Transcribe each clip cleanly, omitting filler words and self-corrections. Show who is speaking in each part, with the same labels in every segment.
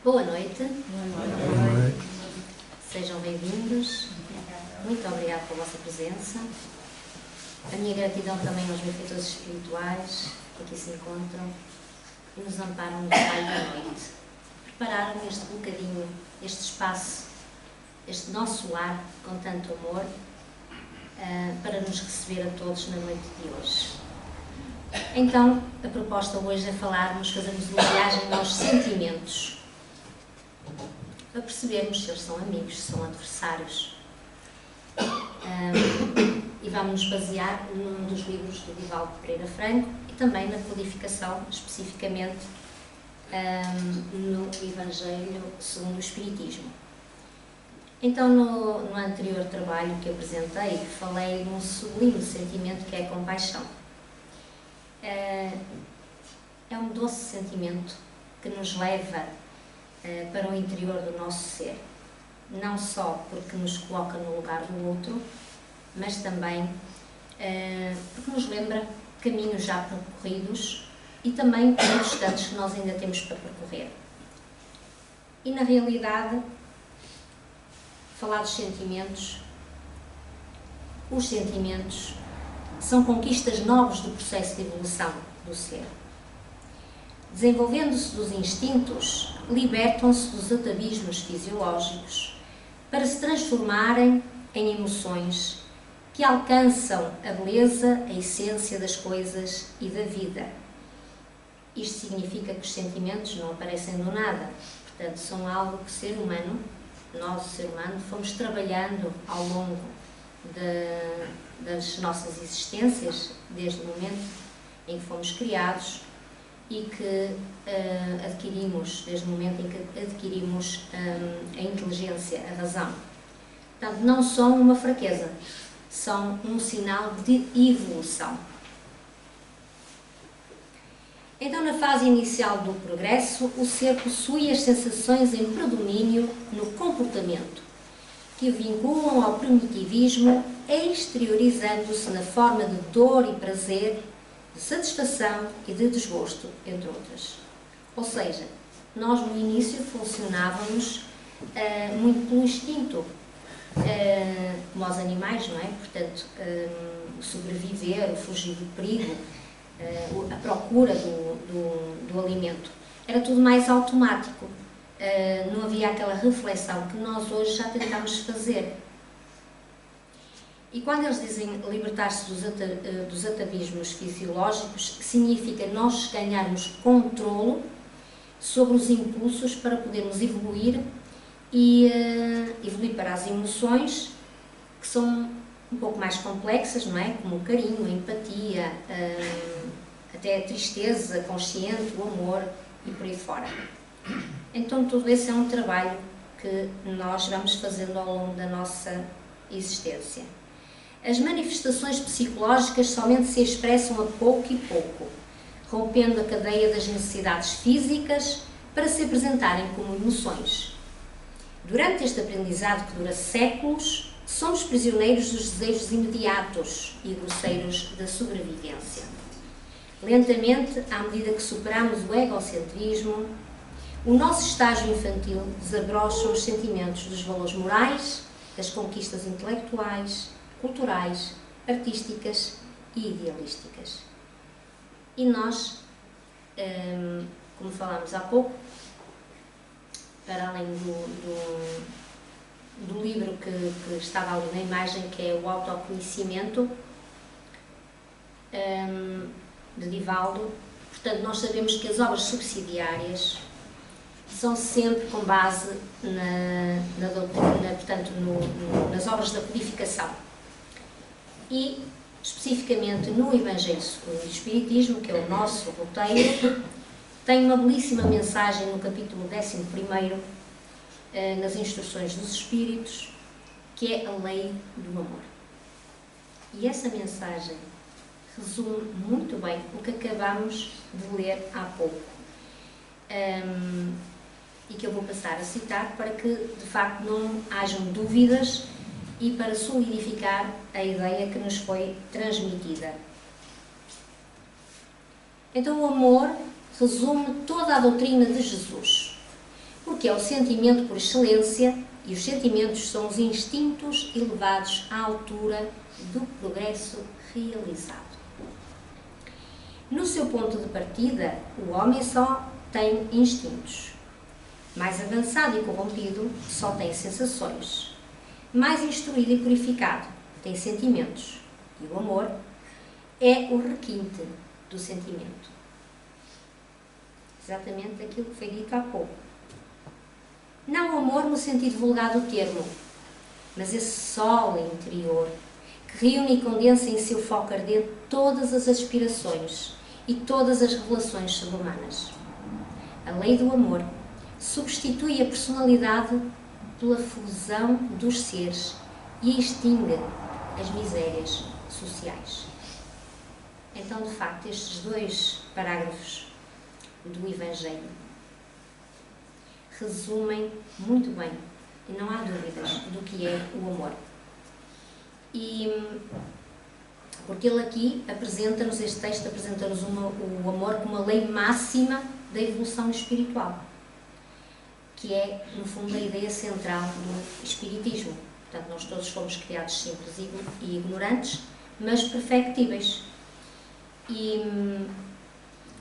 Speaker 1: Boa noite.
Speaker 2: Boa noite.
Speaker 1: Sejam bem-vindos. Muito obrigada pela vossa presença. A minha gratidão também aos benfeitores espirituais que aqui se encontram e nos amparam no trabalho da noite. Prepararam este bocadinho, este espaço, este nosso lar com tanto amor para nos receber a todos na noite de hoje. Então, a proposta hoje é fazermos uma viagem aos sentimentos, para percebermos se eles são amigos, se são adversários. E vamos nos basear num dos livros do Divaldo Pereira Franco e também na codificação, especificamente no Evangelho segundo o Espiritismo. Então, no anterior trabalho que apresentei, falei num sublime sentimento que é a compaixão. É um doce sentimento que nos leva para o interior do nosso ser, não só porque nos coloca no lugar do outro, mas também porque nos lembra caminhos já percorridos e também muitos tantos que nós ainda temos para percorrer. E na realidade, falar dos sentimentos, os sentimentos são conquistas novas do processo de evolução do ser. Desenvolvendo-se dos instintos, libertam-se dos atavismos fisiológicos para se transformarem em emoções que alcançam a beleza, a essência das coisas e da vida. Isto significa que os sentimentos não aparecem do nada, portanto, são algo que o ser humano, nós, o ser humano, fomos trabalhando ao longo das nossas existências, desde o momento em que fomos criados e que adquirimos, desde o momento em que adquirimos a inteligência, a razão. Portanto, não são uma fraqueza, são um sinal de evolução. Então, na fase inicial do progresso, o ser possui as sensações em predomínio no comportamento, que o vinculam ao primitivismo, exteriorizando-se na forma de dor e prazer, de satisfação e de desgosto, entre outras. Ou seja, nós no início funcionávamos muito pelo instinto, como os animais, não é? Portanto, o sobreviver, o fugir do perigo, a procura do alimento. Era tudo mais automático. Não havia aquela reflexão que nós hoje já tentamos fazer. E quando eles dizem libertar-se dos atavismos fisiológicos, significa nós ganharmos controlo sobre os impulsos para podermos evoluir e evoluir para as emoções, que são um pouco mais complexas, não é? Como o carinho, a empatia, até a tristeza consciente, o amor e por aí fora. Então, tudo esse é um trabalho que nós vamos fazendo ao longo da nossa existência. As manifestações psicológicas somente se expressam a pouco e pouco, rompendo a cadeia das necessidades físicas para se apresentarem como emoções. Durante este aprendizado que dura séculos, somos prisioneiros dos desejos imediatos e grosseiros da sobrevivência. Lentamente, à medida que superamos o egocentrismo, o nosso estágio infantil desabrocha os sentimentos dos valores morais, das conquistas intelectuais, culturais, artísticas e idealísticas. E nós, como falámos há pouco, para além do livro que estava ali na imagem, que é o Autoconhecimento, de Divaldo, portanto, nós sabemos que as obras subsidiárias são sempre com base na doutrina, portanto, nas obras da codificação. E, especificamente, no Evangelho segundo o Espiritismo, que é o nosso roteiro, tem uma belíssima mensagem no capítulo 11º, nas Instruções dos Espíritos, que é a lei do amor. E essa mensagem resume muito bem o que acabamos de ler há pouco. E que eu vou passar a citar para que, de facto, não hajam dúvidas e para solidificar a ideia que nos foi transmitida. Então, o amor resume toda a doutrina de Jesus. porque é o sentimento por excelência e os sentimentos são os instintos elevados à altura do progresso realizado. No seu ponto de partida, o homem só tem instintos. Mais avançado e corrompido, só tem sensações. Mais instruído e purificado, tem sentimentos. E o amor é o requinte do sentimento. Exatamente aquilo que foi dito há pouco. Não amor no sentido vulgar do termo, mas esse sol interior que reúne e condensa em seu foco ardente todas as aspirações e todas as revelações sobre-humanas. A lei do amor substitui a personalidade pela fusão dos seres e extingue as misérias sociais. Então, de facto, estes 2 parágrafos do Evangelho resumem muito bem, e não há dúvidas, do que é o amor. Porque ele aqui apresenta-nos, este texto apresenta-nos o amor como a lei máxima da evolução espiritual, que é, no fundo, a ideia central do espiritismo. Portanto, nós todos fomos criados simples e ignorantes, mas perfectíveis.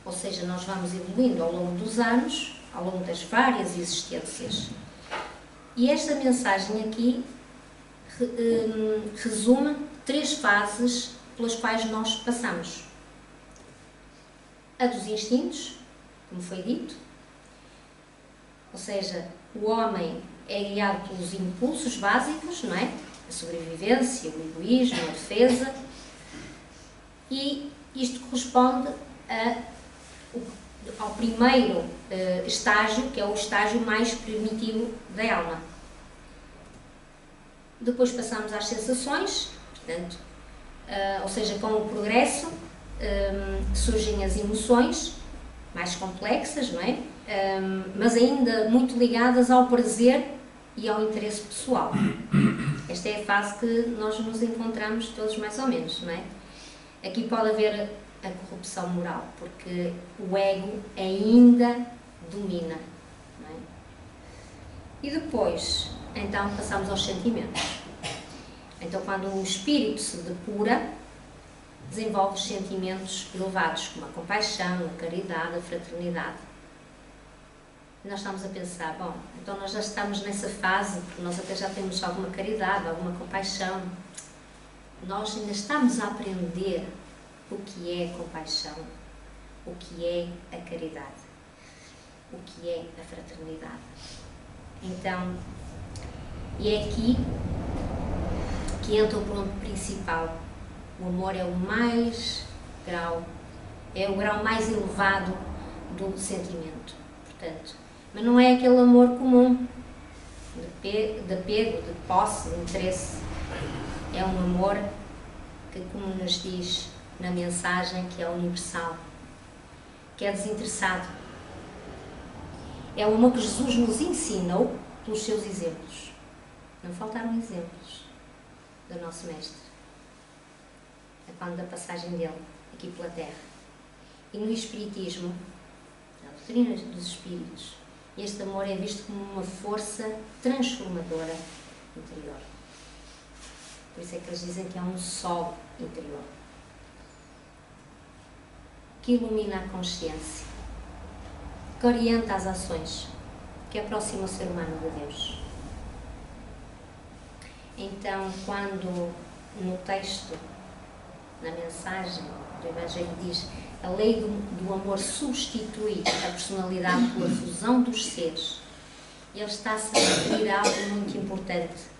Speaker 1: Ou seja, nós vamos evoluindo ao longo dos anos, ao longo das várias existências. E esta mensagem aqui resume 3 fases pelas quais nós passamos. A dos instintos, como foi dito, ou seja, o homem é guiado pelos impulsos básicos, não é? A sobrevivência, o egoísmo, a defesa, e isto corresponde ao primeiro estágio, que é o estágio mais primitivo da alma. Depois passamos às sensações, portanto, ou seja, com o progresso surgem as emoções mais complexas, não é? Mas ainda muito ligadas ao prazer e ao interesse pessoal. Esta é a fase que nós nos encontramos todos mais ou menos, não é? Aqui pode haver a corrupção moral, porque o ego ainda domina, não é? E depois, então, passamos aos sentimentos. Então, quando o espírito se depura, desenvolve os sentimentos elevados, como a compaixão, a caridade, a fraternidade. E nós estamos a pensar, bom, então nós já estamos nessa fase, porque nós até já temos alguma caridade, alguma compaixão. Nós ainda estamos a aprender o que é compaixão, o que é a caridade, o que é a fraternidade. Então, e é aqui que entra o ponto principal. O amor é o grau mais elevado do sentimento, portanto. Mas não é aquele amor comum, de apego, de posse, de interesse. É um amor que, como nos diz na mensagem, que é universal, que é desinteressado. É o amor que Jesus nos ensinou pelos seus exemplos. Não faltaram exemplos do nosso Mestre, quando da passagem dele aqui pela Terra. E no Espiritismo, na doutrina dos Espíritos, este amor é visto como uma força transformadora interior. Por isso é que eles dizem que é um sol interior, que ilumina a consciência, que orienta as ações, que aproxima o ser humano de Deus. Então, quando no texto, na mensagem do Evangelho diz: a lei do amor substitui a personalidade pela fusão dos seres, ele está-se a referir a algo muito importante.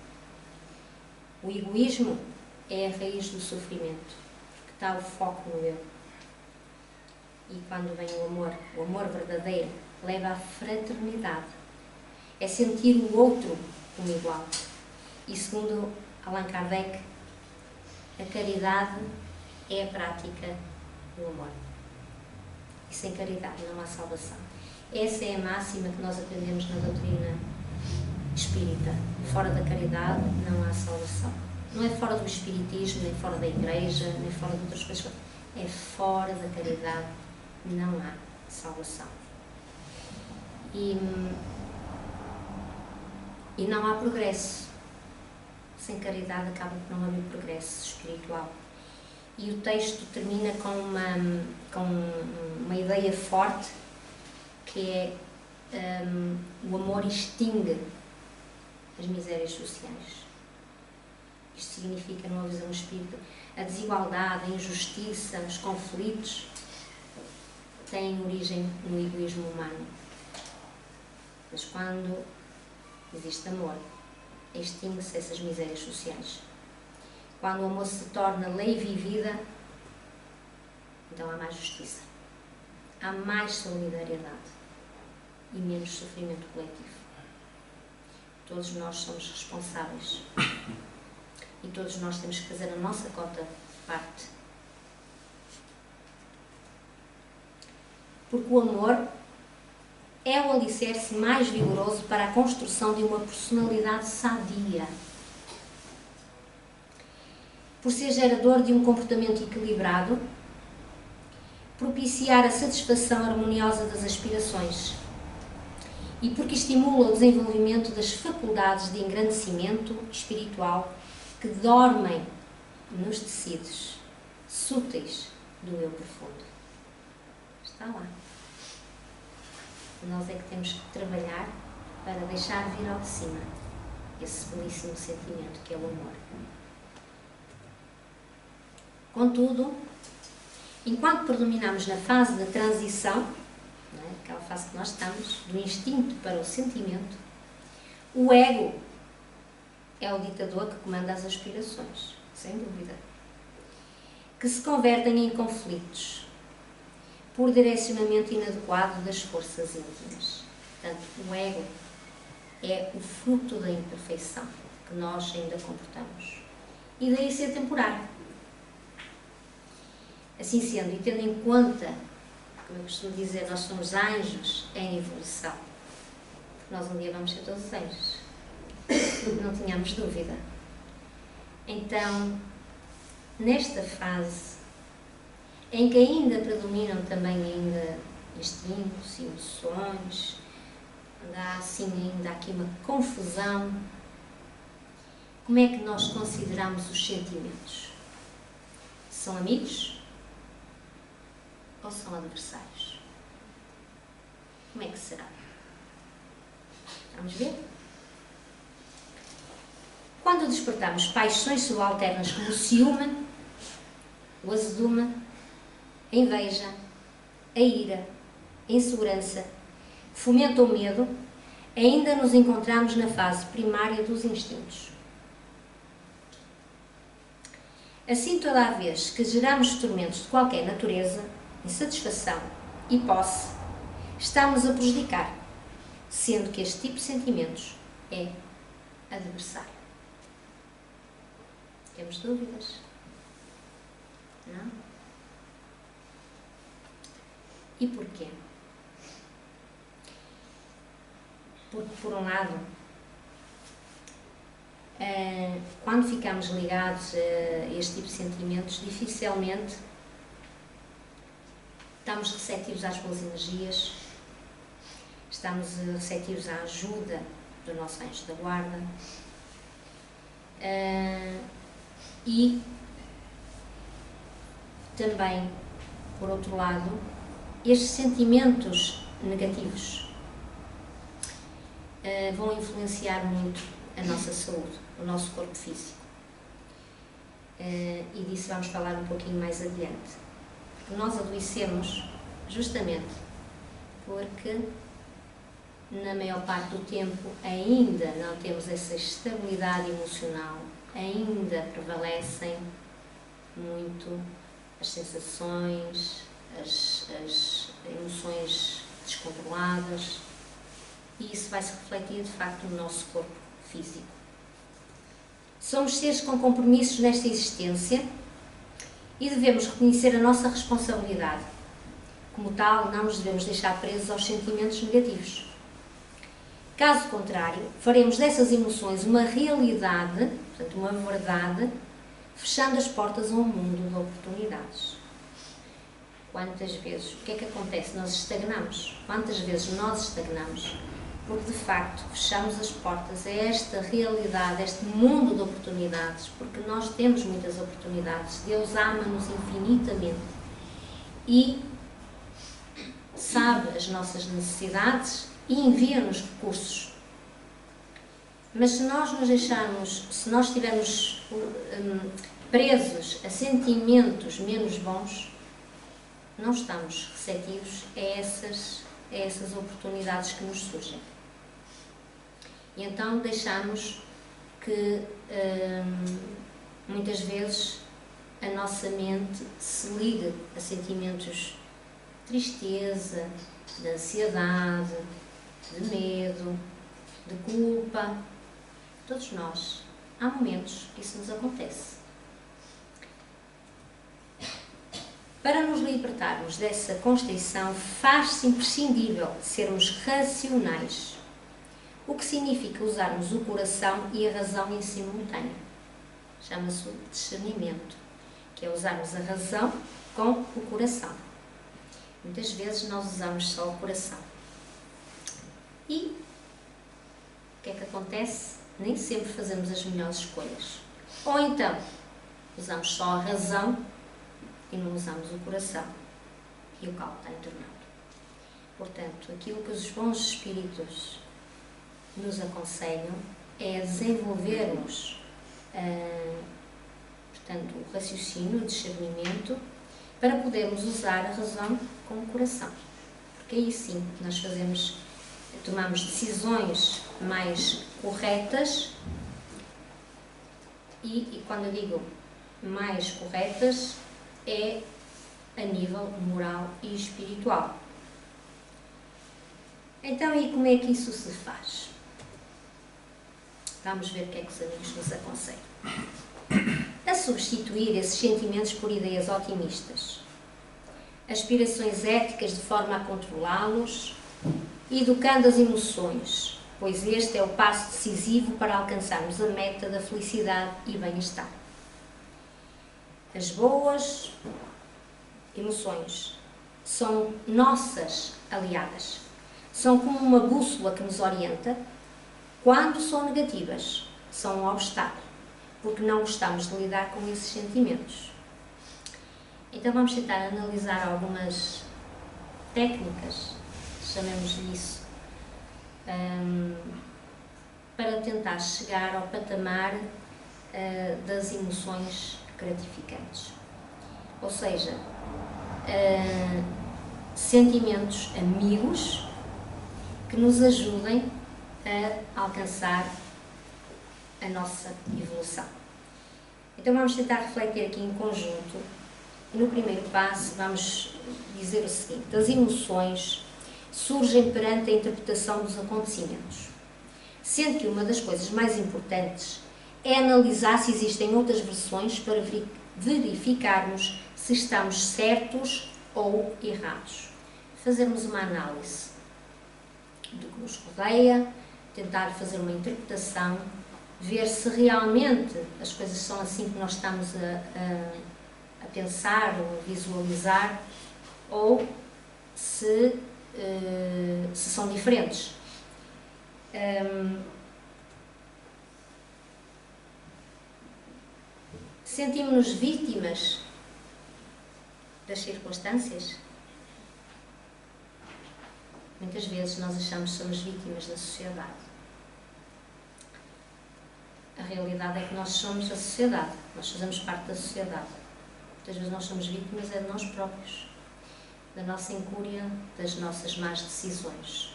Speaker 1: O egoísmo é a raiz do sofrimento, porque está o foco no eu. E quando vem o amor verdadeiro leva à fraternidade. É sentir o outro como igual. E segundo Allan Kardec, a caridade é a prática do amor. E sem caridade não há salvação. Essa é a máxima que nós aprendemos na doutrina espírita. Fora da caridade não há salvação. Não é fora do espiritismo, nem fora da igreja, nem fora de outras coisas. É fora da caridade não há salvação. E E não há progresso. Sem caridade acaba por não haver progresso espiritual. E o texto termina com uma ideia forte, que é o amor extingue as misérias sociais. Isto significa, numa visão espírita, a desigualdade, a injustiça, os conflitos têm origem no egoísmo humano. Mas quando existe amor, extingue-se essas misérias sociais. Quando o amor se torna lei vivida, então há mais justiça, há mais solidariedade e menos sofrimento coletivo. Todos nós somos responsáveis e todos nós temos que fazer a nossa cota de parte. Porque o amor é o alicerce mais vigoroso para a construção de uma personalidade sadia. Por ser gerador de um comportamento equilibrado, propiciar a satisfação harmoniosa das aspirações e porque estimula o desenvolvimento das faculdades de engrandecimento espiritual que dormem nos tecidos súteis do eu profundo. Está lá. Nós é que temos que trabalhar para deixar vir ao de cima esse belíssimo sentimento que é o amor. Contudo, enquanto predominamos na fase da transição, não é? Aquela fase que nós estamos, do instinto para o sentimento, o ego é o ditador que comanda as aspirações, sem dúvida, que se convertem em conflitos por direcionamento inadequado das forças íntimas. Portanto, o ego é o fruto da imperfeição que nós ainda comportamos. E daí ser temporário. Assim sendo, e tendo em conta, como eu costumo dizer, nós somos anjos em evolução. Nós um dia vamos ser todos anjos. Não tínhamos dúvida. Então, nesta fase, em que ainda predominam também instintos e emoções, há assim ainda aqui uma confusão, como é que nós consideramos os sentimentos? São amigos ou são adversários? Como é que será? Vamos ver? Quando despertamos paixões subalternas como o ciúme, o azedume, a inveja, a ira, a insegurança, fomenta o medo, ainda nos encontramos na fase primária dos instintos. Assim, toda a vez que geramos tormentos de qualquer natureza, insatisfação e posse, estamos a prejudicar, sendo que este tipo de sentimentos é adversário. Temos dúvidas? Não? E porquê? Porque, por um lado, quando ficamos ligados a este tipo de sentimentos, dificilmente estamos receptivos às boas energias, estamos receptivos à ajuda do nosso anjo da guarda e também, por outro lado, estes sentimentos negativos vão influenciar muito a nossa saúde, o nosso corpo físico. E disso vamos falar um pouquinho mais adiante. Porque nós adoecemos justamente porque, na maior parte do tempo, ainda não temos essa estabilidade emocional, ainda prevalecem muito as sensações, as emoções descontroladas, e isso vai se refletir, de facto, no nosso corpo físico. Somos seres com compromissos nesta existência e devemos reconhecer a nossa responsabilidade. Como tal, não nos devemos deixar presos aos sentimentos negativos. Caso contrário, faremos dessas emoções uma realidade, portanto, uma verdade, fechando as portas a um mundo de oportunidades. Quantas vezes, o que é que acontece? Nós estagnamos. Quantas vezes nós estagnamos porque de facto fechamos as portas a esta realidade, a este mundo de oportunidades, porque nós temos muitas oportunidades. Deus ama-nos infinitamente e sabe as nossas necessidades e envia-nos recursos. Mas se nós nos deixarmos, se nós estivermos presos a sentimentos menos bons, não estamos receptivos a essas oportunidades que nos surgem. E então deixamos que muitas vezes a nossa mente se ligue a sentimentos de tristeza, de ansiedade, de medo, de culpa. Todos nós, há momentos que isso nos acontece. Para nos libertarmos dessa constrição, faz-se imprescindível sermos racionais, o que significa usarmos o coração e a razão em simultâneo. Chama-se o discernimento, que é usarmos a razão com o coração. Muitas vezes nós usamos só o coração. E o que é que acontece? Nem sempre fazemos as melhores escolhas. Ou então, usamos só a razão e não usamos o coração. E o caos está entornado. Portanto, aquilo que os bons espíritos nos aconselham é desenvolvermos portanto, o raciocínio, o discernimento, para podermos usar a razão com o coração. Porque aí sim nós tomamos decisões mais corretas e quando eu digo mais corretas é a nível moral e espiritual. Então, e como é que isso se faz? Vamos ver o que é que os amigos nos aconselham. A substituir esses sentimentos por ideias otimistas, aspirações éticas de forma a controlá-los, educando as emoções, pois este é o passo decisivo para alcançarmos a meta da felicidade e bem-estar. As boas emoções são nossas aliadas. São como uma bússola que nos orienta. Quando são negativas, são um obstáculo, porque não gostamos de lidar com esses sentimentos. Então vamos tentar analisar algumas técnicas, chamemos-lhe isso, para tentar chegar ao patamar das emoções gratificantes. Ou seja, sentimentos amigos que nos ajudem a alcançar a nossa evolução. Então vamos tentar refletir aqui em conjunto. No primeiro passo vamos dizer o seguinte: as emoções surgem perante a interpretação dos acontecimentos, sendo que uma das coisas mais importantes é analisar se existem outras versões para verificarmos se estamos certos ou errados. Fazermos uma análise do que nos rodeia, tentar fazer uma interpretação, ver se realmente as coisas são assim que nós estamos a pensar ou a visualizar, ou se são diferentes. Sentimos-nos vítimas das circunstâncias? Muitas vezes nós achamos que somos vítimas da sociedade. A realidade é que nós somos a sociedade, nós fazemos parte da sociedade. Muitas vezes nós somos vítimas de nós próprios, da nossa incúria, das nossas más decisões.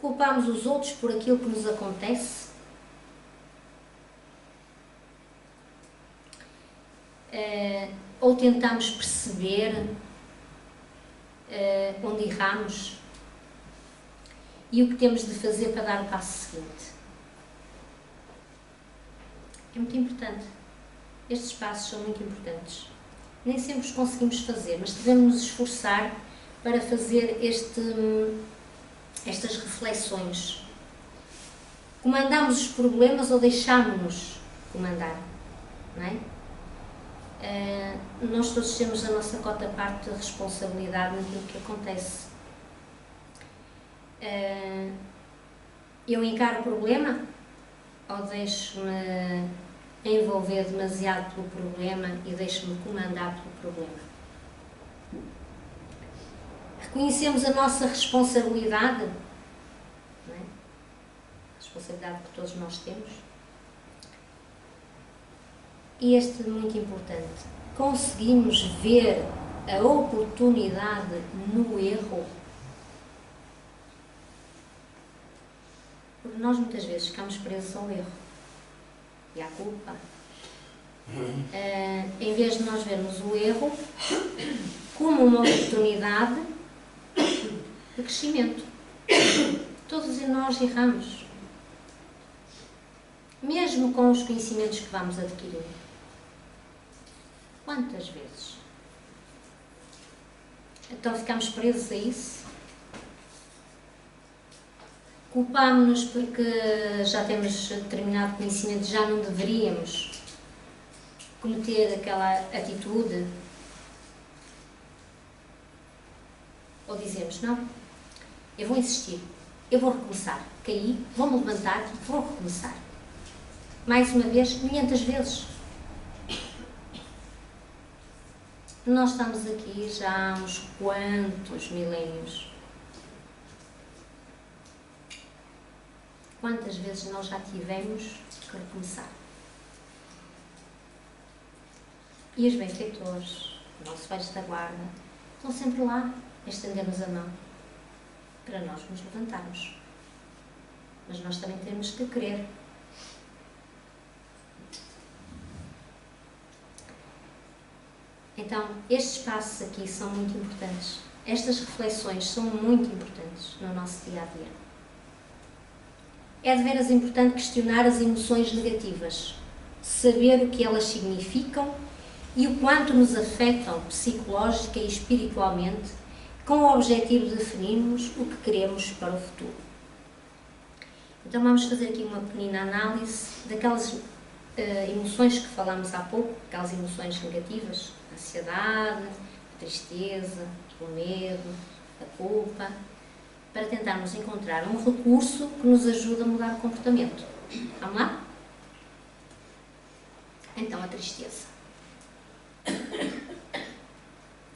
Speaker 1: Culpamos os outros por aquilo que nos acontece? Ou tentamos perceber onde erramos e o que temos de fazer para dar o passo seguinte? É muito importante. Estes passos são muito importantes. Nem sempre os conseguimos fazer, mas devemos nos esforçar para fazer estas reflexões. Comandamos os problemas ou deixámos-nos comandar? Não é? Nós todos temos a nossa cota parte de responsabilidade naquilo que acontece. Eu encaro o problema ou deixo-me envolver demasiado pelo problema e deixo-me comandar pelo problema? Reconhecemos a nossa responsabilidade, não é? A responsabilidade que todos nós temos. E este é muito importante. Conseguimos ver a oportunidade no erro? Porque nós muitas vezes ficamos presos ao erro e à culpa. Em vez de nós vermos o erro como uma oportunidade de crescimento. Todos nós erramos. Mesmo com os conhecimentos que vamos adquirir. Quantas vezes? Então ficamos presos a isso? Culpámos-nos porque já temos determinado conhecimento, já não deveríamos cometer aquela atitude? Ou dizemos, não, eu vou insistir, eu vou recomeçar, caí, vou-me levantar, vou recomeçar. Mais uma vez, 500 vezes. Nós estamos aqui já há uns quantos milénios? Quantas vezes nós já tivemos que recomeçar? E os benfeitores, o nosso velho da guarda, estão sempre lá a estender-nos a mão para nós nos levantarmos. Mas nós também temos que querer. Então, estes passos aqui são muito importantes. Estas reflexões são muito importantes no nosso dia-a-dia. É de veras importante questionar as emoções negativas, saber o que elas significam e o quanto nos afetam psicológica e espiritualmente, com o objetivo de definirmos o que queremos para o futuro. Então vamos fazer aqui uma pequena análise daquelas emoções que falámos há pouco, aquelas emoções negativas, a ansiedade, a tristeza, o medo, a culpa, para tentarmos encontrar um recurso que nos ajude a mudar o comportamento. Vamos lá? Então, a tristeza.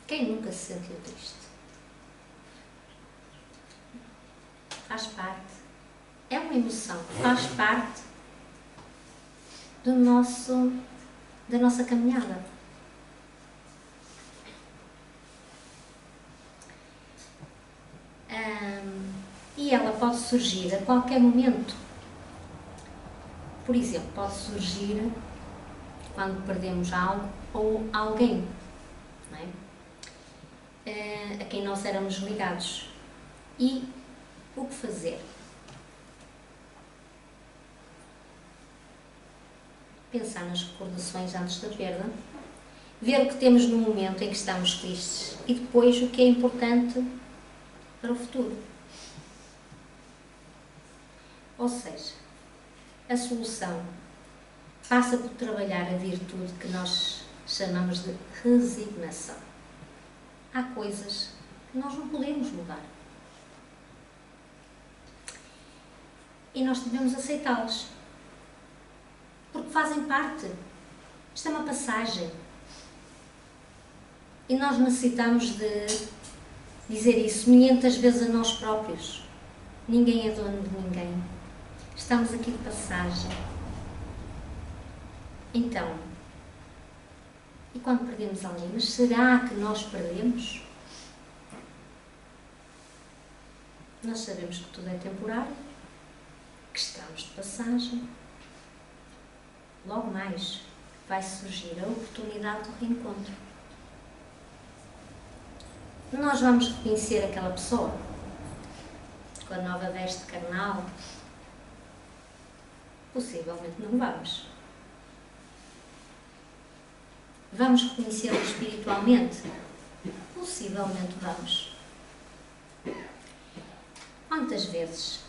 Speaker 1: Quem nunca se sentiu triste? Faz parte. É uma emoção. Faz parte da nossa caminhada. E ela pode surgir a qualquer momento. Por exemplo, pode surgir quando perdemos algo ou alguém, não é? A quem nós éramos ligados. E o que fazer? Pensar nas recordações antes da perda, ver o que temos no momento em que estamos tristes e depois o que é importante para o futuro. Ou seja, a solução passa por trabalhar a virtude que nós chamamos de resignação. Há coisas que nós não podemos mudar. E nós devemos aceitá-las. Porque fazem parte. Isto é uma passagem. E nós necessitamos de dizer isso 500 vezes a nós próprios. Ninguém é dono de ninguém. Estamos aqui de passagem. Então, e quando perdemos alguém? Mas será que nós perdemos? Nós sabemos que tudo é temporário, que estamos de passagem. Logo mais vai surgir a oportunidade do reencontro. Nós vamos reconhecer aquela pessoa com a nova veste carnal? Possivelmente não vamos. Vamos reconhecê-la espiritualmente? Possivelmente vamos. Quantas vezes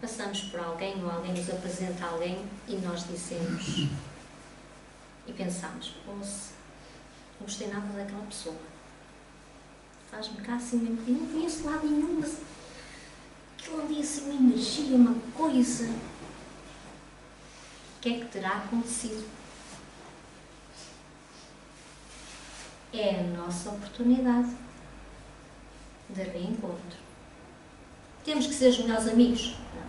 Speaker 1: passamos por alguém ou alguém nos apresenta alguém e nós dizemos e pensamos, poxa, não gostei nada daquela pessoa. faz-me cá assim mesmo. Eu não conheço lado nenhum, mas aquilo ali assim, uma energia, uma coisa. O que é que terá acontecido? É a nossa oportunidade de reencontro. Temos que ser os melhores amigos? Não.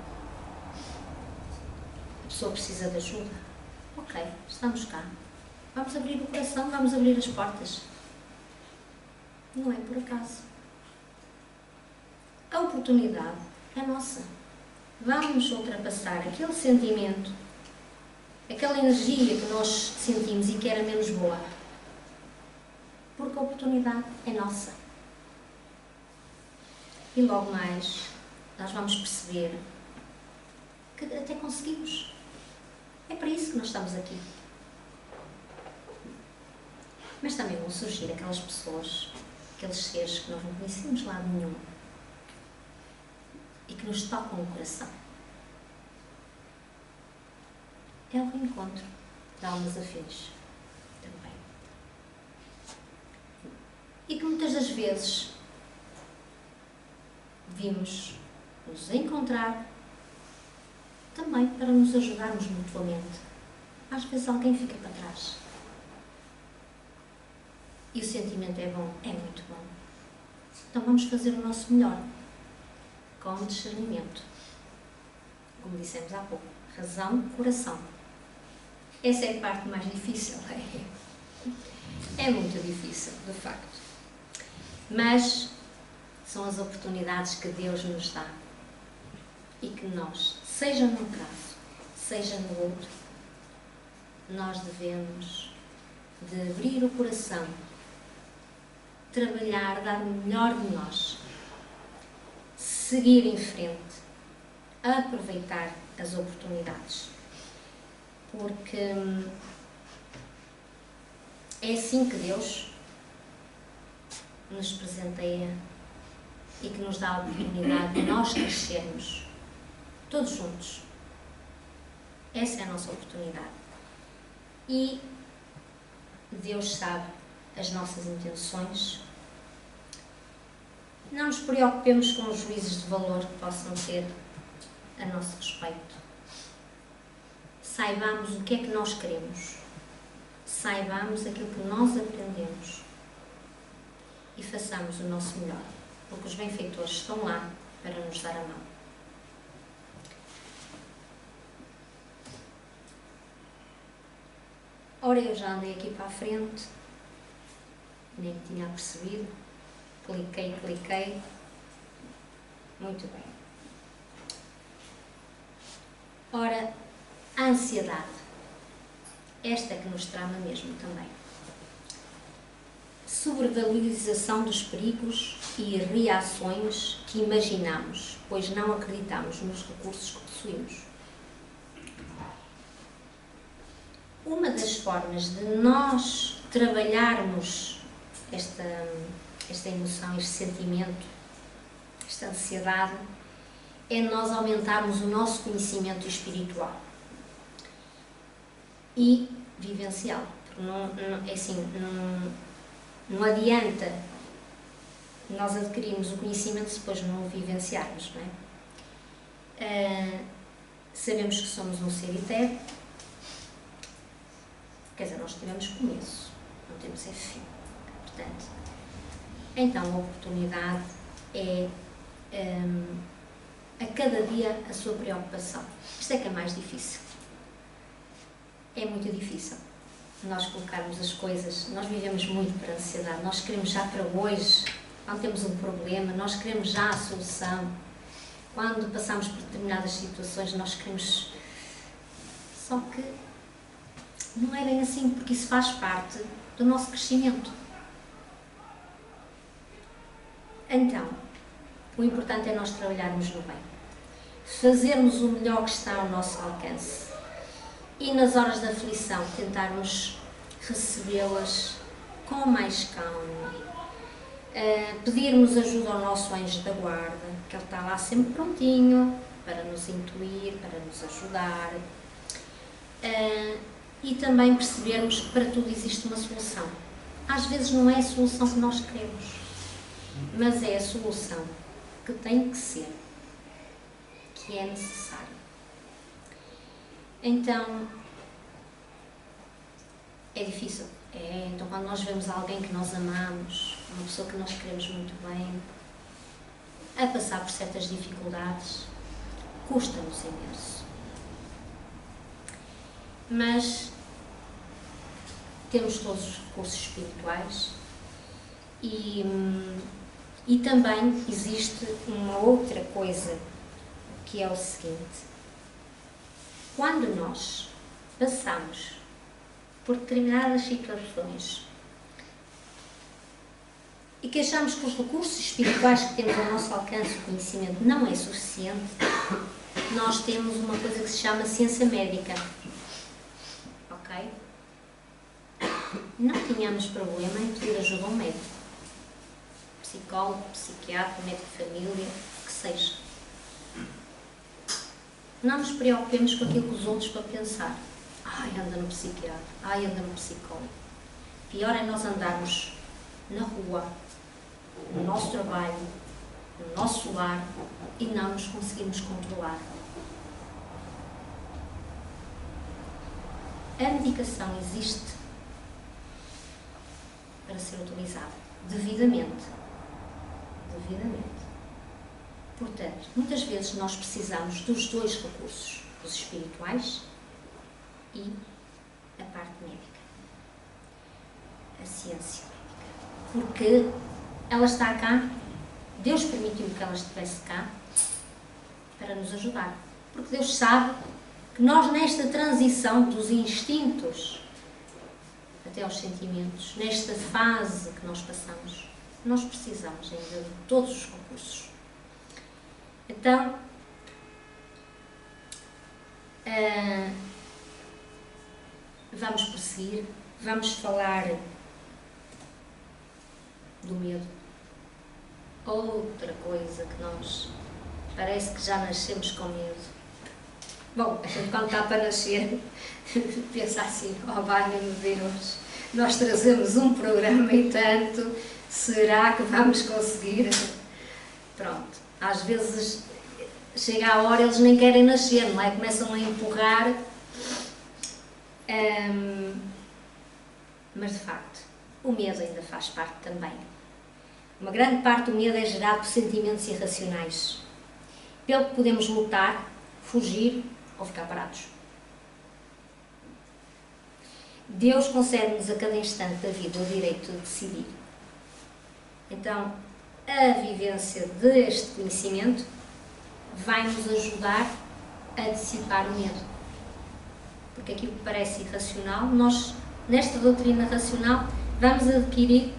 Speaker 1: A pessoa precisa de ajuda? Ok, estamos cá. Vamos abrir o coração, vamos abrir as portas. Não é por acaso. A oportunidade é nossa. Vamos ultrapassar aquele sentimento, aquela energia que nós sentimos e que era menos boa. Porque a oportunidade é nossa. E logo mais, nós vamos perceber que até conseguimos. É para isso que nós estamos aqui. Mas também vão surgir aquelas pessoas, aqueles seres que nós não conhecemos de lado nenhum e que nos tocam o coração. É o reencontro de almas afins também. E que muitas das vezes vimos nos encontrar também para nos ajudarmos mutuamente. Às vezes alguém fica para trás. E o sentimento é bom, é muito bom. Então vamos fazer o nosso melhor, com discernimento. Como dissemos há pouco, razão, coração. Essa é a parte mais difícil. É muito difícil, de facto. Mas são as oportunidades que Deus nos dá. E que nós, seja num caso, seja no outro, nós devemos de abrir o coração, trabalhar, dar o melhor de nós, seguir em frente, aproveitar as oportunidades. Porque é assim que Deus nos presenteia e que nos dá a oportunidade de nós crescermos, todos juntos. Essa é a nossa oportunidade. E Deus sabe as nossas intenções. Não nos preocupemos com os juízos de valor que possam ter a nosso respeito. Saibamos o que é que nós queremos. Saibamos aquilo que nós aprendemos. E façamos o nosso melhor. Porque os benfeitores estão lá para nos dar a mão. Ora, eu já andei aqui para a frente, nem me tinha percebido, cliquei, muito bem. Ora, a ansiedade, esta é que nos trama mesmo também. Sobrevalorização dos perigos e reações que imaginamos, pois não acreditamos nos recursos que possuímos. Uma das formas de nós trabalharmos esta emoção, este sentimento, esta ansiedade, é nós aumentarmos o nosso conhecimento espiritual e vivencial. Porque é assim, não adianta nós adquirirmos o conhecimento se depois não o vivenciarmos, não é? Sabemos que somos um ser eterno. Quer dizer, nós tivemos começo, não temos fim. Portanto, então a oportunidade é a cada dia a sua preocupação. Isto é que é mais difícil. É muito difícil nós colocarmos as coisas. Nós vivemos muito para a ansiedade. Nós queremos já para hoje, quando temos um problema, nós queremos já a solução. Quando passamos por determinadas situações, nós queremos... Só que não é bem assim, porque isso faz parte do nosso crescimento. Então, o importante é nós trabalharmos no bem. Fazermos o melhor que está ao nosso alcance. E nas horas da aflição, tentarmos recebê-las com mais calma. Pedirmos ajuda ao nosso anjo da guarda, que ele está lá sempre prontinho para nos intuir, para nos ajudar. E também percebermos que para tudo existe uma solução. Às vezes não é a solução que nós queremos, mas é a solução que tem que ser, que é necessária. Então, é difícil. Então, quando nós vemos alguém que nós amamos, uma pessoa que nós queremos muito bem, a passar por certas dificuldades, custa-nos imenso. Mas temos todos os recursos espirituais e também existe uma outra coisa, que é o seguinte: quando nós passamos por determinadas situações e que achamos que os recursos espirituais que temos ao nosso alcance, o conhecimento, não é suficiente, nós temos uma coisa que se chama ciência médica. Ok? Não tínhamos problema em pedir ajuda a um médico. Psicólogo, psiquiatra, médico de família, o que seja. Não nos preocupemos com aquilo que os outros vão pensar. Ai, anda no psiquiatra. Ai, anda no psicólogo. Pior é nós andarmos na rua, no nosso trabalho, no nosso lar e não nos conseguimos controlar. A medicação existe para ser utilizada devidamente. Portanto, muitas vezes nós precisamos dos dois recursos, os espirituais e a parte médica, a ciência médica. Porque ela está cá, Deus permitiu que ela estivesse cá para nos ajudar. Porque Deus sabe que nós, nesta transição dos instintos até aos sentimentos, nesta fase que nós passamos, nós precisamos ainda de todos os recursos. Então, vamos prosseguir, vamos falar do medo. Outra coisa que nós parece que já nascemos com medo. Bom, a gente quando está para nascer pensa assim: oh, valha-me Deus, nós trazemos um programa e tanto, será que vamos conseguir? Pronto, às vezes chega a hora, eles nem querem nascer, não é? Começam a empurrar, mas de facto o medo ainda faz parte também. Uma grande parte do medo é gerado por sentimentos irracionais, pelo que podemos lutar, fugir ou ficar parados. Deus concede-nos a cada instante da vida o direito de decidir. Então, a vivência deste conhecimento vai nos ajudar a dissipar o medo. Porque aquilo que parece irracional, nós, nesta doutrina racional, vamos adquirir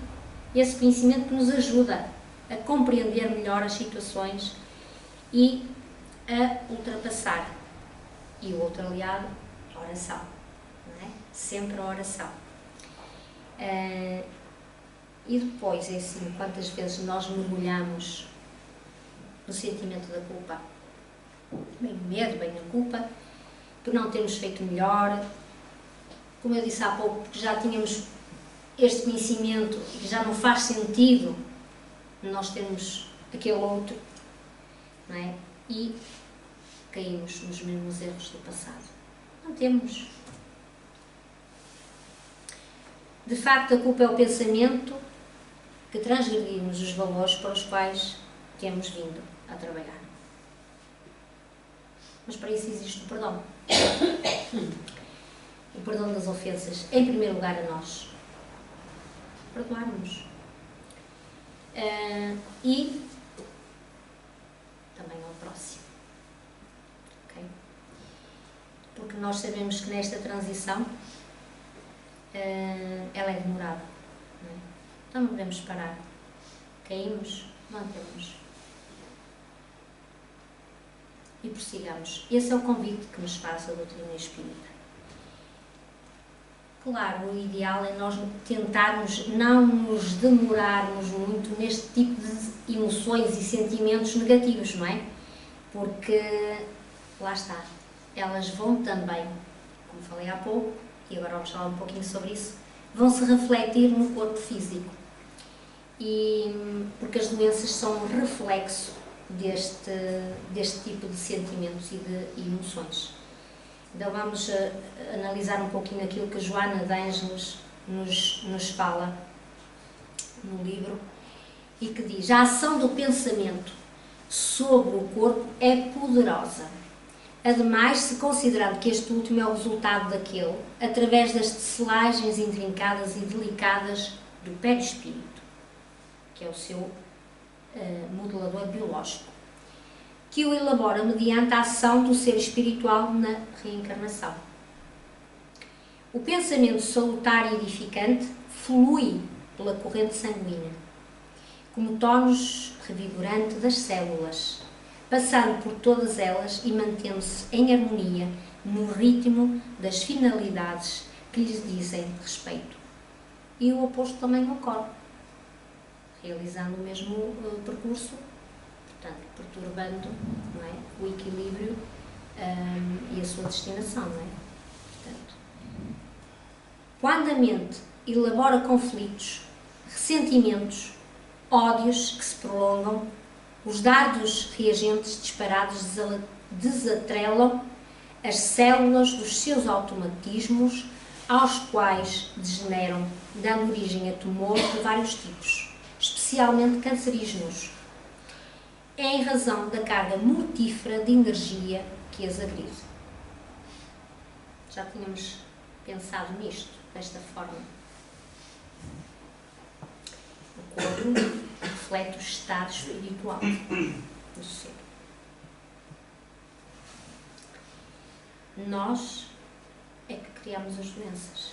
Speaker 1: esse conhecimento que nos ajuda a compreender melhor as situações e a ultrapassar. E o outro aliado, a oração. Não é? Sempre a oração. E depois, é assim, quantas vezes nós mergulhamos no sentimento da culpa, bem o medo, bem a culpa, por não termos feito melhor, como eu disse há pouco, porque já tínhamos este conhecimento e que já não faz sentido nós termos aquele outro, não é? E caímos nos mesmos erros do passado. Não temos. De facto, a culpa é o pensamento que transgredimos os valores para os quais temos vindo a trabalhar. Mas para isso existe o perdão. O perdão das ofensas, em primeiro lugar a nós. Perdoarmos. E também ao próximo. Okay? Porque nós sabemos que nesta transição ela é demorada. Não é? Então não devemos parar. Caímos, levantamos. E prossigamos. Esse é o convite que nos faz a doutrina espírita. Claro, o ideal é nós tentarmos não nos demorarmos muito neste tipo de emoções e sentimentos negativos, não é? Porque, lá está, elas vão também, como falei há pouco, e agora vamos falar um pouquinho sobre isso, vão se refletir no corpo físico. porque as doenças são um reflexo deste tipo de sentimentos e de emoções. Então vamos analisar um pouquinho aquilo que Joana de Ângeles nos fala no livro, e que diz: a ação do pensamento sobre o corpo é poderosa. Ademais, se considerando que este último é o resultado daquele, através das tecelagens intrincadas e delicadas do perispírito, que é o seu modelador biológico, que o elabora mediante a ação do ser espiritual na reencarnação. O pensamento salutar e edificante flui pela corrente sanguínea, como tônus revigorante das células, passando por todas elas e mantendo-se em harmonia no ritmo das finalidades que lhes dizem respeito. E o oposto também ocorre, realizando o mesmo percurso, portanto, perturbando, não é, o equilíbrio e a sua destinação. Não é? Portanto, quando a mente elabora conflitos, ressentimentos, ódios que se prolongam, os dardos reagentes disparados desatrelam as células dos seus automatismos, aos quais degeneram, dando origem a tumores de vários tipos, especialmente cancerígenos, em razão da carga mortífera de energia que as agride. Já tínhamos pensado nisto, desta forma. O corpo reflete o estado espiritual do ser. Nós é que criamos as doenças.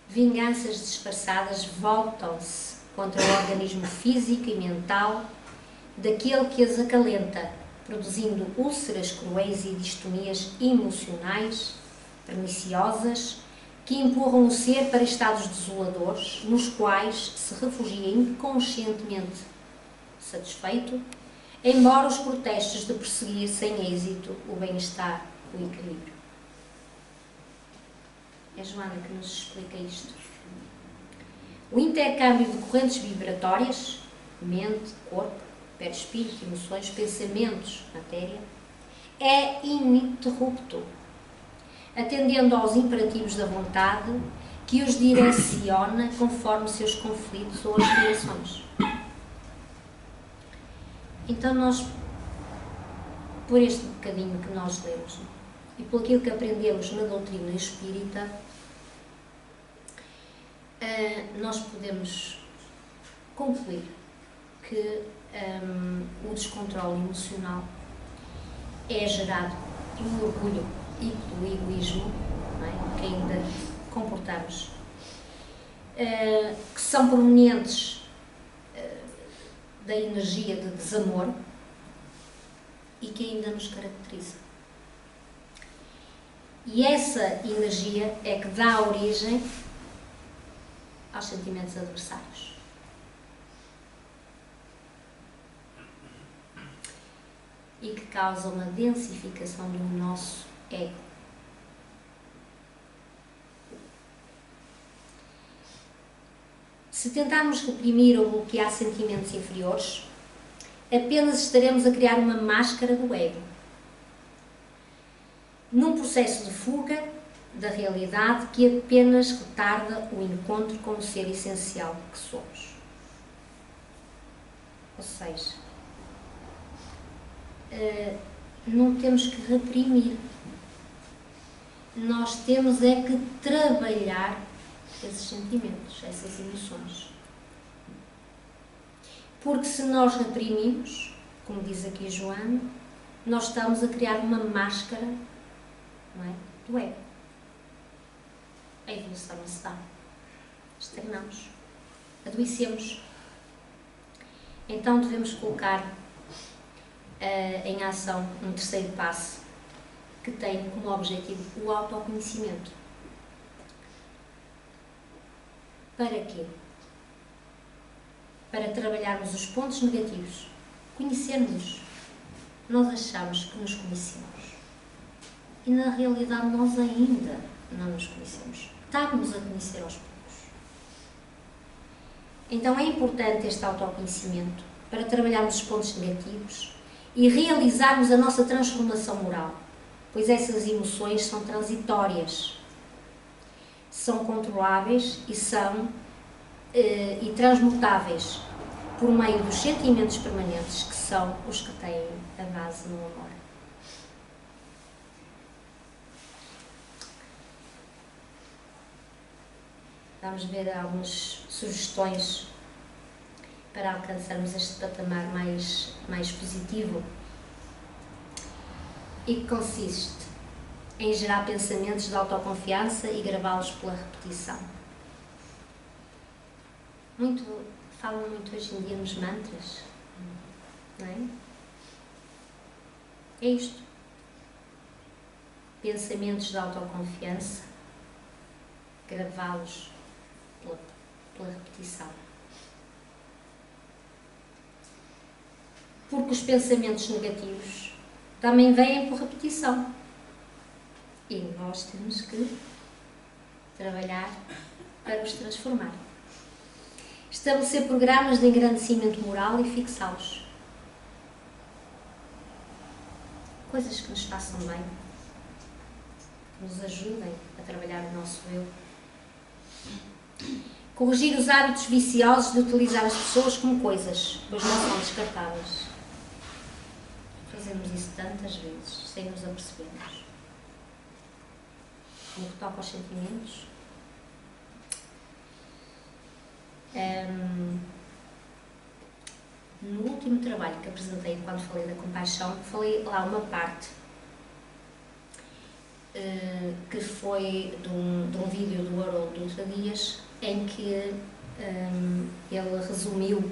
Speaker 1: Vinganças disfarçadas voltam-se contra o organismo físico e mental daquele que as acalenta, produzindo úlceras cruéis e distonias emocionais perniciosas que empurram o ser para estados desoladores, nos quais se refugia inconscientemente satisfeito, embora os protestos de perseguir sem êxito o bem-estar, o equilíbrio. É Joana que nos explica isto. O intercâmbio de correntes vibratórias, mente, corpo, perispírito, emoções, pensamentos, matéria, é ininterrupto, atendendo aos imperativos da vontade que os direciona conforme seus conflitos ou aspirações. Então nós, por este bocadinho que nós lemos e por aquilo que aprendemos na doutrina espírita, nós podemos concluir que o descontrole emocional é gerado pelo orgulho e pelo egoísmo, não é? Que ainda comportamos, que são provenientes da energia de desamor e que ainda nos caracteriza. E essa energia é que dá origem aos sentimentos adversários. E que causa uma densificação do nosso ego. Se tentarmos reprimir ou bloquear sentimentos inferiores, apenas estaremos a criar uma máscara do ego, num processo de fuga da realidade que apenas retarda o encontro com o ser essencial que somos. Ou seja, não temos que reprimir, nós temos é que trabalhar esses sentimentos, essas emoções. Porque se nós reprimimos, como diz aqui Joana, nós estamos a criar uma máscara, não é, do ego. A evolução não se dá. Estagnamos. Adoecemos. Então devemos colocar em ação um terceiro passo que tem como objetivo o autoconhecimento. Para quê? Para trabalharmos os pontos negativos, conhecermos. Nós achamos que nos conhecemos. e na realidade nós ainda não nos conhecemos. Estamos a conhecer aos poucos. Então é importante este autoconhecimento para trabalharmos os pontos negativos e realizarmos a nossa transformação moral, pois essas emoções são transitórias, são controláveis e transmutáveis por meio dos sentimentos permanentes, que são os que têm a base no amor. Vamos ver algumas sugestões para alcançarmos este patamar mais positivo, e que consiste em gerar pensamentos de autoconfiança e gravá-los pela repetição. Falam muito hoje em dia nos mantras, não é? É isto. Pensamentos de autoconfiança, gravá-los pela repetição. Porque os pensamentos negativos também vêm por repetição. E nós temos que trabalhar para os transformar. Estabelecer programas de engrandecimento moral e fixá-los. Coisas que nos façam bem, que nos ajudem a trabalhar o nosso eu. Corrigir os hábitos viciosos de utilizar as pessoas como coisas, pois não são descartáveis. Fazemos isso tantas vezes, sem nos apercebermos. No que toca aos sentimentos, no último trabalho que apresentei, quando falei da compaixão, falei lá uma parte que foi de um vídeo do Haroldo Dutra Dias, em que ele resumiu,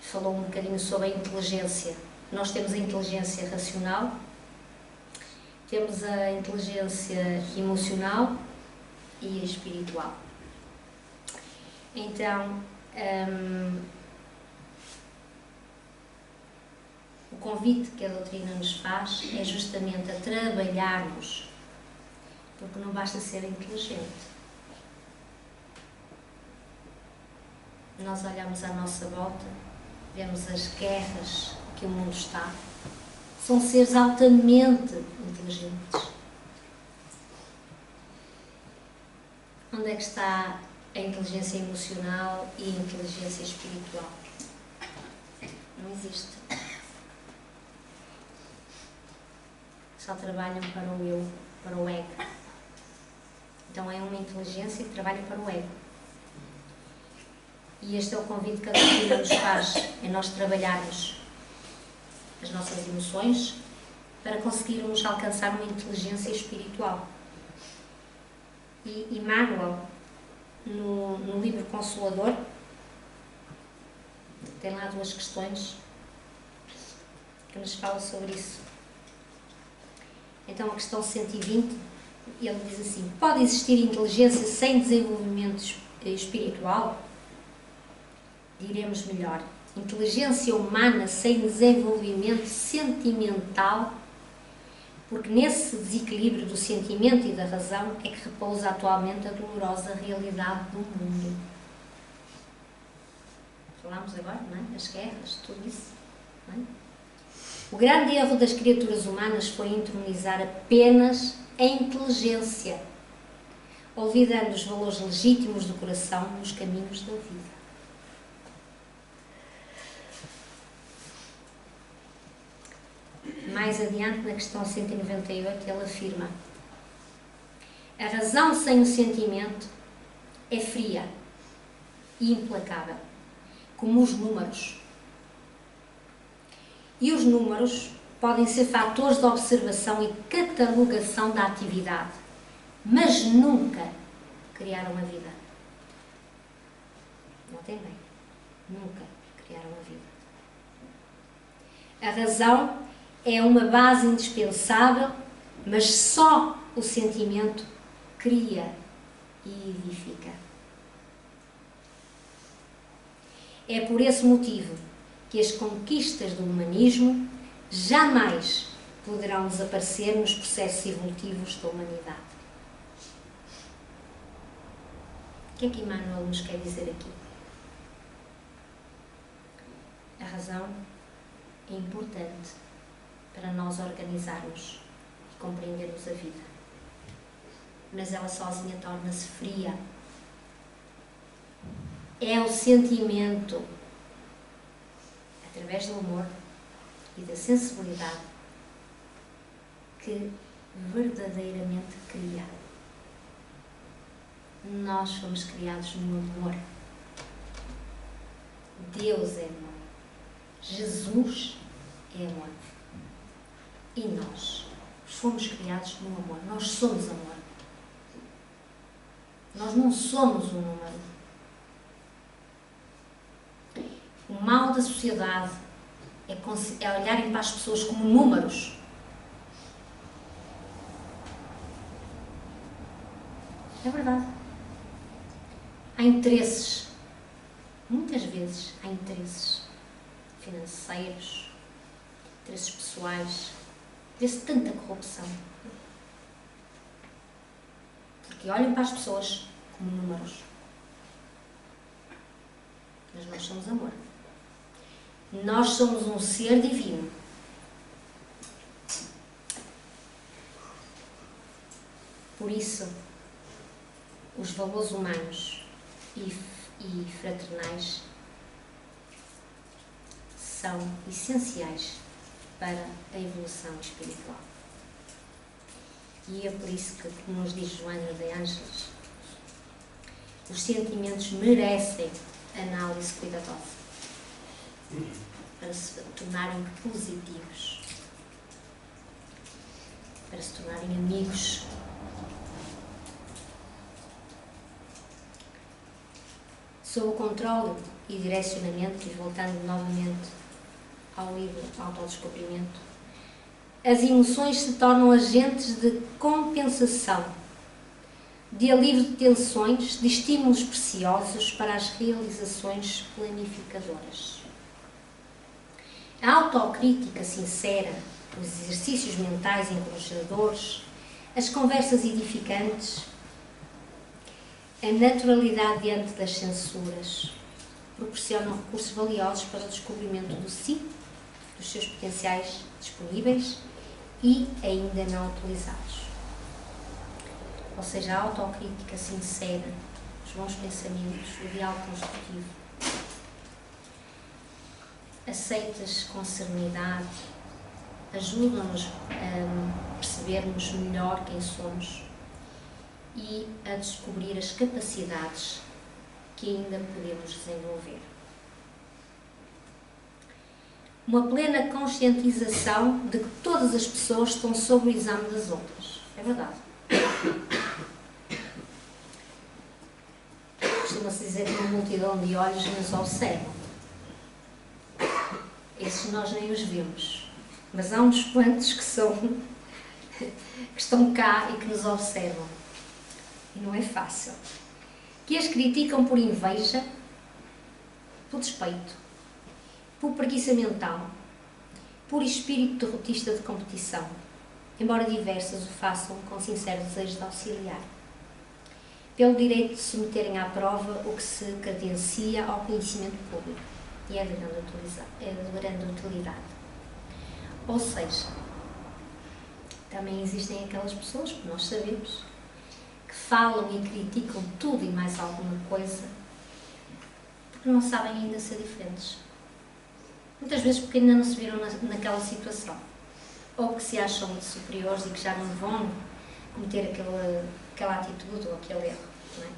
Speaker 1: falou um bocadinho sobre a inteligência. Nós temos a inteligência racional, temos a inteligência emocional e a espiritual. Então, o convite que a doutrina nos faz é justamente a trabalharmos, porque não basta ser inteligente. Nós olhamos à nossa volta, vemos as guerras que o mundo está. São seres altamente inteligentes. Onde é que está a inteligência emocional e a inteligência espiritual? Não existe. Só trabalham para o eu, para o ego. Então é uma inteligência que trabalha para o ego. E este é o convite que a doutrina nos faz, é nós trabalharmos as nossas emoções para conseguirmos alcançar uma inteligência espiritual. E Emmanuel, no livro Consolador, tem lá 2 questões que nos falam sobre isso. Então a questão 120, ele diz assim: pode existir inteligência sem desenvolvimento espiritual? Diremos melhor, inteligência humana sem desenvolvimento sentimental, porque nesse desequilíbrio do sentimento e da razão é que repousa atualmente a dolorosa realidade do mundo. Falámos agora, não é? As guerras, tudo isso. Não é? O grande erro das criaturas humanas foi entronizar apenas a inteligência, olvidando os valores legítimos do coração nos caminhos da vida. Mais adiante, na questão 198, ele afirma: a razão sem o sentimento é fria e implacável, como os números. E os números podem ser fatores de observação e catalogação da atividade, mas nunca criaram a vida. Notem bem, nunca criaram a vida. A razão é uma base indispensável, mas só o sentimento cria e edifica. É por esse motivo que as conquistas do humanismo jamais poderão desaparecer nos processos evolutivos da humanidade. O que é que Emmanuel nos quer dizer aqui? A razão é importante para nós organizarmos e compreendermos a vida, mas ela sozinha torna-se fria. É o sentimento, através do amor e da sensibilidade, que verdadeiramente cria. Nós fomos criados no amor. Deus é amor. Jesus é amor. E nós fomos criados no amor. Nós somos amor. Nós não somos um número. O mal da sociedade é olharem para as pessoas como números. É verdade. Há interesses. Muitas vezes há interesses financeiros, interesses pessoais. Vê-se tanta corrupção. Porque olham para as pessoas como números. Mas nós somos amor. Nós somos um ser divino. Por isso, os valores humanos e fraternais são essenciais para a evolução espiritual. E é por isso que, como nos diz Joana de Ângeles, os sentimentos merecem análise cuidadosa para se tornarem positivos, para se tornarem amigos. Sob o controle e direcionamento, e voltando novamente ao livro Autodescobrimento, as emoções se tornam agentes de compensação, de alívio de tensões, de estímulos preciosos para as realizações planificadoras. A autocrítica sincera, os exercícios mentais encorajadores, as conversas edificantes, a naturalidade diante das censuras proporcionam recursos valiosos para o descobrimento do si, dos seus potenciais disponíveis e ainda não utilizados. Ou seja, a autocrítica sincera, os bons pensamentos, o diálogo construtivo, aceitas com serenidade, ajudam-nos a percebermos melhor quem somos e a descobrir as capacidades que ainda podemos desenvolver. Uma plena conscientização de que todas as pessoas estão sob o exame das outras. É verdade. Costuma-se dizer que uma multidão de olhos nos observam. Esses nós nem os vemos. Mas há uns quantos que estão cá e que nos observam. E não é fácil. Que as criticam por inveja, por despeito, por preguiça mental, por espírito derrotista de competição, embora diversas o façam com sincero desejo de auxiliar, pelo direito de submeterem à prova o que se credencia ao conhecimento público, e é de grande utilidade. Ou seja, também existem aquelas pessoas, que nós sabemos, que falam e criticam tudo e mais alguma coisa, porque não sabem ainda ser diferentes. Muitas vezes porque ainda não se viram naquela situação. Ou que se acham muito superiores e que já não vão cometer aquela atitude ou aquele erro. Não é?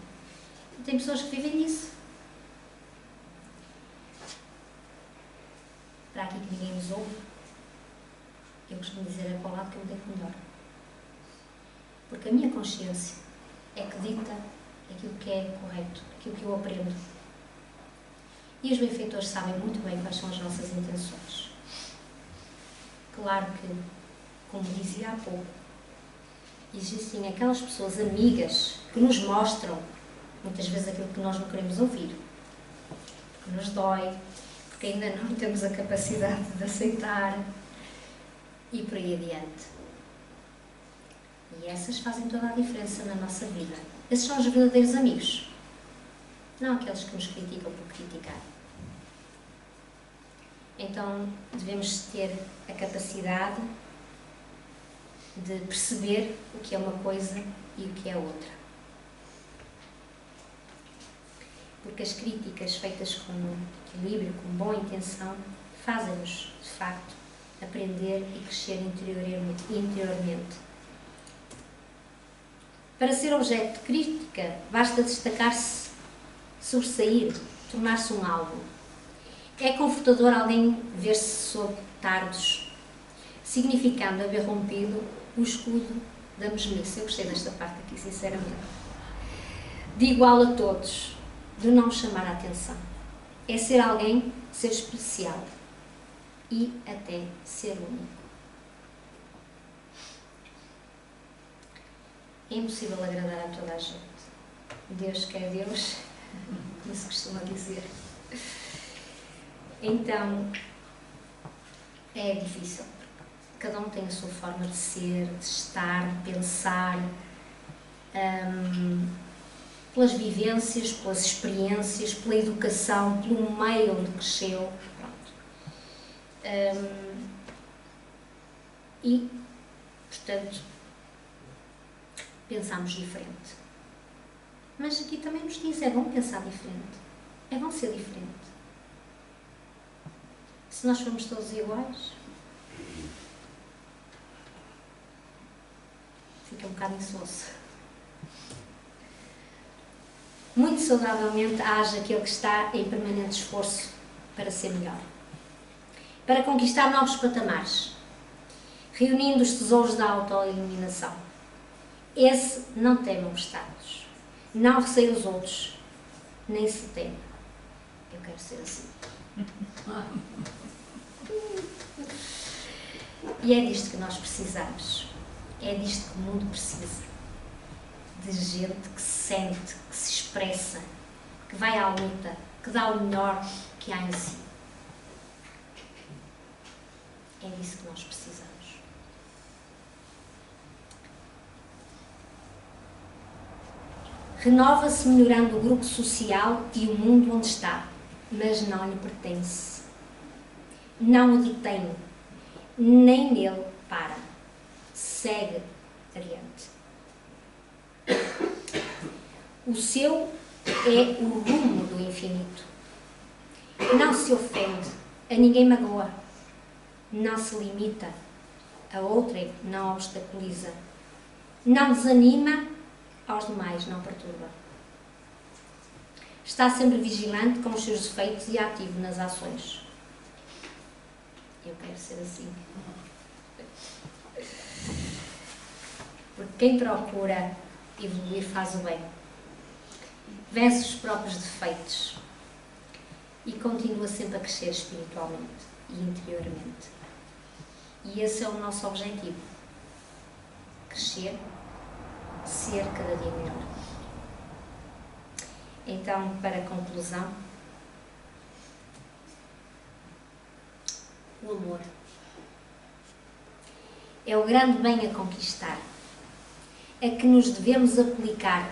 Speaker 1: E tem pessoas que vivem nisso. Para aqui que ninguém nos ouve, eu costumo dizer é para o lado que eu me deito melhor. Porque a minha consciência é que dita aquilo que é correto, aquilo que eu aprendo. E os benfeitores sabem muito bem quais são as nossas intenções. Claro que, como dizia há pouco, existem aquelas pessoas amigas que nos mostram, muitas vezes, aquilo que nós não queremos ouvir. Porque nos dói, porque ainda não temos a capacidade de aceitar. e por aí adiante. E essas fazem toda a diferença na nossa vida. Esses são os verdadeiros amigos, não aqueles que nos criticam por criticar. Então devemos ter a capacidade de perceber o que é uma coisa e o que é outra. Porque as críticas feitas com equilíbrio, com boa intenção, fazem-nos, de facto, aprender e crescer interiormente. Para ser objeto de crítica, basta destacar-se, sobressair, tornar-se um alvo. É confortador alguém ver-se sob tardos, significando haver rompido o escudo da mesmice. Eu gostei desta parte aqui, sinceramente. De igual a todos, de não chamar a atenção. É ser alguém, ser especial e até ser único. É impossível agradar a toda a gente. Deus quer Deus, como se costuma dizer. Então, é difícil. Cada um tem a sua forma de ser, de estar, de pensar, pelas vivências, pelas experiências, pela educação, pelo meio onde cresceu. Pronto. E, portanto, pensamos diferente. Mas aqui também nos diz, é bom pensar diferente. É bom ser diferente. Se nós formos todos iguais, fica um bocado insosso. Muito saudavelmente age aquele que está em permanente esforço para ser melhor. Para conquistar novos patamares, reunindo os tesouros da autoiluminação. Esse não teme obstáculos, não receia os outros, nem se teme. Eu quero ser assim. E é disto que nós precisamos. É disto que o mundo precisa. De gente que se sente, que se expressa, que vai à luta, que dá o melhor que há em si. É disso que nós precisamos. Renova-se melhorando o grupo social e o mundo onde está, mas não lhe pertence. Não o detém, nem nele para. Segue adiante. O seu é o rumo do infinito. Não se ofende, a ninguém magoa. Não se limita, a outrem não obstaculiza. Não desanima, aos demais não perturba. Está sempre vigilante com os seus defeitos e ativo nas ações. Eu quero ser assim. Porque quem procura evoluir faz o bem. Vence os próprios defeitos e continua sempre a crescer espiritualmente e interiormente. E esse é o nosso objetivo. Crescer, ser cada dia melhor. Então, para a conclusão, o amor é o grande bem a conquistar, a que nos devemos aplicar.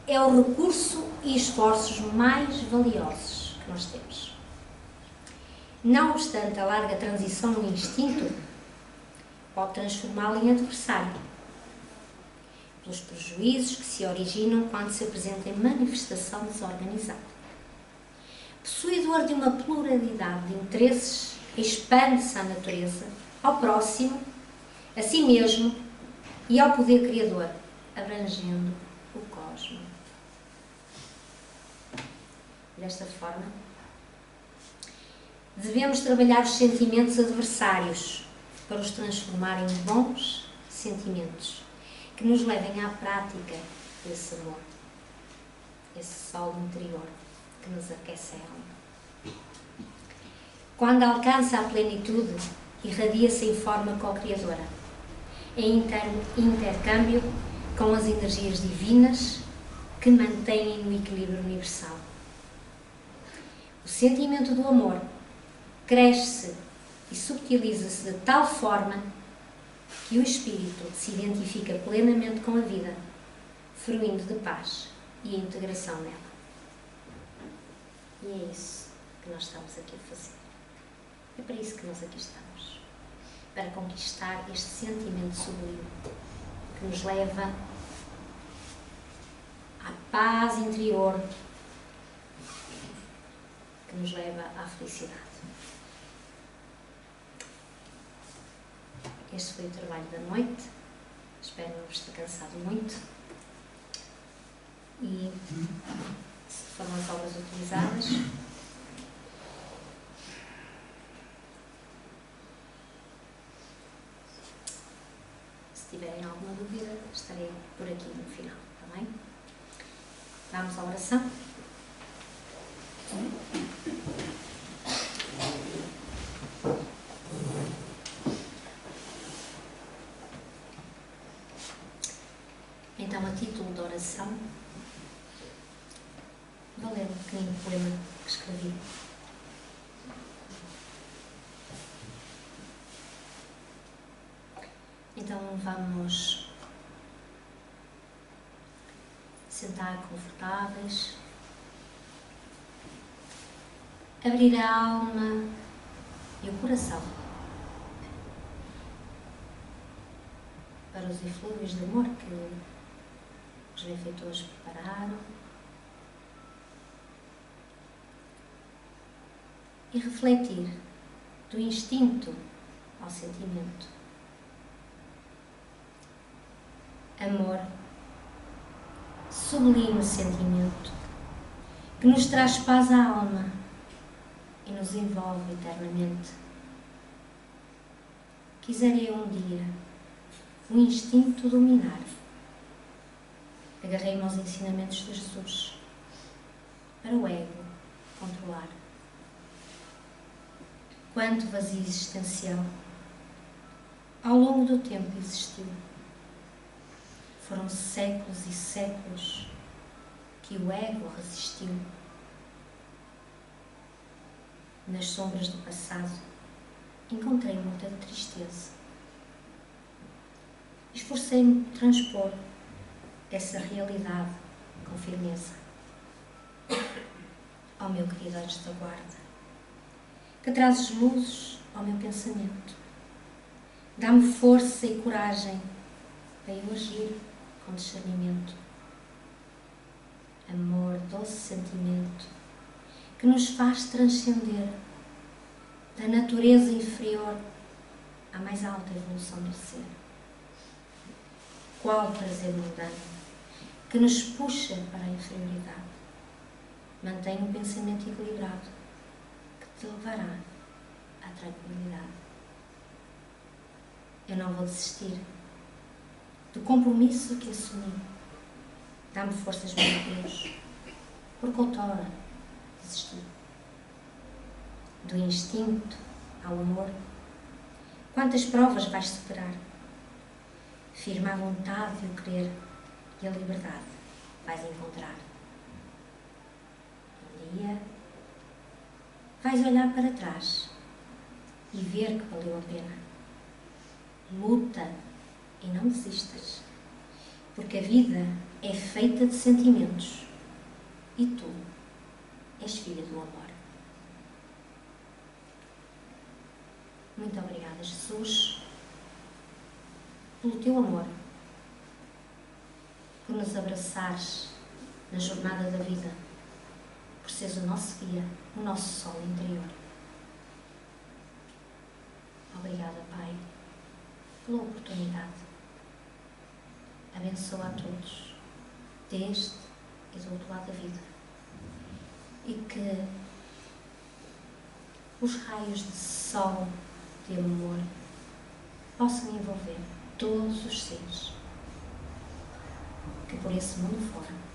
Speaker 1: É o recurso e esforços mais valiosos que nós temos. Não obstante a larga transição no instinto, pode transformá-lo em adversário, pelos prejuízos que se originam quando se apresenta em manifestação desorganizada. Possuidor de uma pluralidade de interesses, expande-se à natureza, ao próximo, a si mesmo e ao poder criador, abrangendo o cosmos. Desta forma, devemos trabalhar os sentimentos adversários para os transformar em bons sentimentos que nos levem à prática desse amor, esse sol interior que nos aquece a alma. Quando alcança a plenitude, irradia-se em forma co-criadora, em intercâmbio com as energias divinas que mantêm no equilíbrio universal. O sentimento do amor cresce e subtiliza-se de tal forma que o espírito se identifica plenamente com a vida, fruindo de paz e integração nela. E é isso que nós estamos aqui a fazer. É para isso que nós aqui estamos. Para conquistar este sentimento sublime que nos leva à paz interior, que nos leva à felicidade. Este foi o trabalho da noite. Espero não vos ter cansado muito. E se foram as obras utilizadas, se tiverem alguma dúvida, estarei por aqui no final, está bem? Vamos à oração? Então, a título de oração, vou ler um pequenino poema que escrevi. Então, vamos sentar confortáveis, abrir a alma e o coração para os eflúvios de amor que os benfeitores prepararam e refletir do instinto ao sentimento. Amor, sublime sentimento que nos traz paz à alma e nos envolve eternamente. Quisera eu um dia o instinto dominar. Agarrei-me aos ensinamentos de Jesus para o ego controlar. Quanto vazio existencial ao longo do tempo existiu. Foram séculos e séculos que o ego resistiu. Nas sombras do passado encontrei muita tristeza. Esforcei-me por transpor essa realidade com firmeza. Ó meu querido anjo da guarda, que trazes luzes ao meu pensamento, dá-me força e coragem para eu agir com discernimento. Amor, doce sentimento, que nos faz transcender da natureza inferior à mais alta evolução do ser. Qual prazer mundano que nos puxa para a inferioridade. Mantém um pensamento equilibrado que te levará à tranquilidade. Eu não vou desistir do compromisso que assumi. Dá-me forças, meu Deus, porque outrora desisti. Do instinto ao amor, quantas provas vais superar? Firma a vontade e o querer e a liberdade vais encontrar. Um dia vais olhar para trás e ver que valeu a pena. Luta e não desistas, porque a vida é feita de sentimentos e tu és filha do amor. Muito obrigada, Jesus, pelo teu amor, por nos abraçares na jornada da vida, por seres o nosso guia, o nosso sol interior. Obrigada, Pai, pela oportunidade. Abençoa a todos, deste e do outro lado da vida, e que os raios de sol de amor possam envolver todos os seres que por esse mundo fora